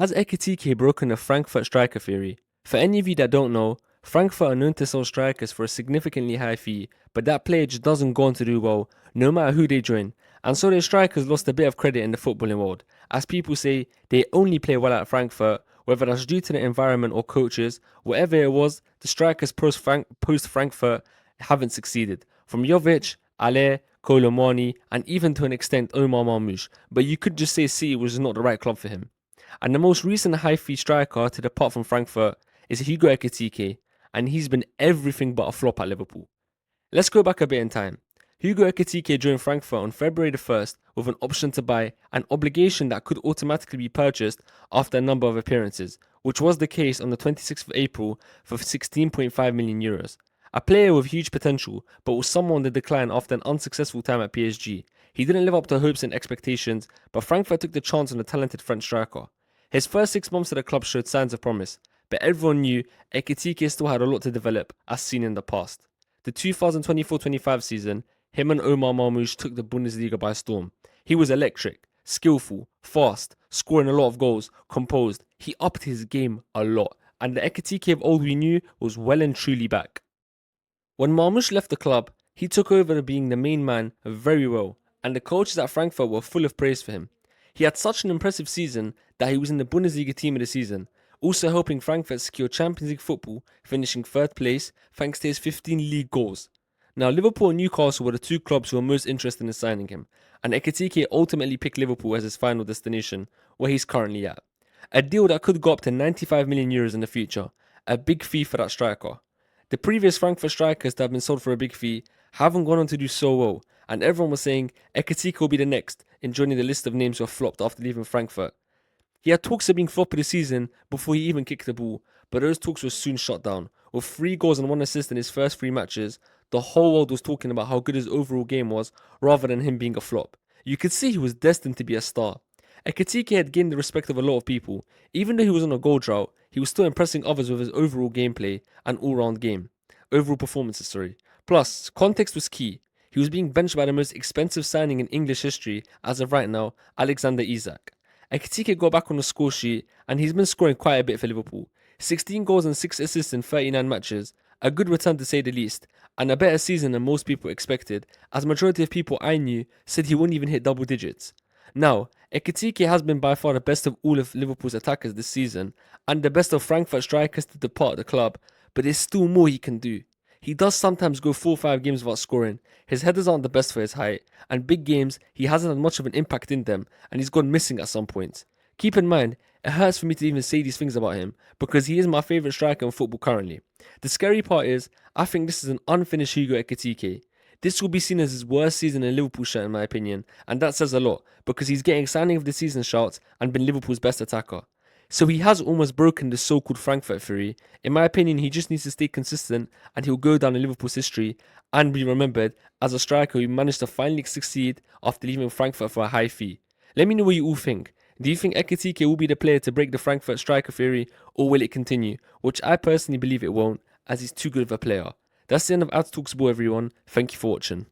Has Ekitike broken the Frankfurt striker theory? For any of you that don't know, Frankfurt are known to sell strikers for a significantly high fee, but that player just doesn't go on to do well, no matter who they join. And so their strikers lost a bit of credit in the footballing world, as people say they only play well at Frankfurt, whether that's due to the environment or coaches, whatever it was, the strikers post-Frankfurt haven't succeeded. From Jovic, Ale, Kolo Muani, and even to an extent Marmoush, but you could just say City was not the right club for him. And the most recent high-fee striker to depart from Frankfurt is Hugo Ekitike, and he's been everything but a flop at Liverpool. Let's go back a bit in time. Hugo Ekitike joined Frankfurt on February the 1st with an option to buy, an obligation that could automatically be purchased after a number of appearances, which was the case on the 26th of April for 16.5 million euros. A player with huge potential, but was somewhat on the decline after an unsuccessful time at PSG. He didn't live up to hopes and expectations, but Frankfurt took the chance on the talented French striker. His first 6 months at the club showed signs of promise, but everyone knew Ekitike still had a lot to develop, as seen in the past. The 2024-25 season, him and Marmoush took the Bundesliga by storm. He was electric, skillful, fast, scoring a lot of goals, composed. He upped his game a lot, and the Ekitike of old we knew was well and truly back. When Marmoush left the club, he took over being the main man very well, and the coaches at Frankfurt were full of praise for him. He had such an impressive season that he was in the Bundesliga team of the season, also helping Frankfurt secure Champions League football, finishing 3rd place thanks to his 15 league goals. Now, Liverpool and Newcastle were the two clubs who were most interested in signing him, and Ekitike ultimately picked Liverpool as his final destination, where he's currently at. A deal that could go up to 95 million euros in the future, a big fee for that striker. The previous Frankfurt strikers that have been sold for a big fee haven't gone on to do so well, and everyone was saying Ekitike will be the next in joining the list of names who have flopped after leaving Frankfurt. He had talks of being flop of the season before he even kicked the ball, but those talks were soon shut down. With 3 goals and 1 assist in his first 3 matches, the whole world was talking about how good his overall game was rather than him being a flop. You could see he was destined to be a star. Ekitike had gained the respect of a lot of people. Even though he was on a goal drought, he was still impressing others with his overall gameplay and all-round game. Overall performances, sorry. Plus, context was key. He was being benched by the most expensive signing in English history, as of right now, Alexander Isak. Ekitike got back on the score sheet, and he's been scoring quite a bit for Liverpool. 16 goals and 6 assists in 39 matches, a good return to say the least, and a better season than most people expected, as majority of people I knew said he wouldn't even hit double digits. Now, Ekitike has been by far the best of all of Liverpool's attackers this season, and the best of Frankfurt strikers to depart the club, but there's still more he can do. He does sometimes go 4 or 5 games without scoring, his headers aren't the best for his height, and big games, he hasn't had much of an impact in them, and he's gone missing at some points. Keep in mind, it hurts for me to even say these things about him, because he is my favourite striker in football currently. The scary part is, I think this is an unfinished Hugo Ekitike. This will be seen as his worst season in Liverpool shirt in my opinion, and that says a lot, because he's getting signing of the season shouts and been Liverpool's best attacker. So he has almost broken the so-called Frankfurt theory. In my opinion, he just needs to stay consistent and he'll go down in Liverpool's history and be remembered as a striker who managed to finally succeed after leaving Frankfurt for a high fee. Let me know what you all think. Do you think Ekitike will be the player to break the Frankfurt striker theory, or will it continue? Which I personally believe it won't, as he's too good of a player. That's the end of Ad Talks Ball, everyone. Thank you for watching.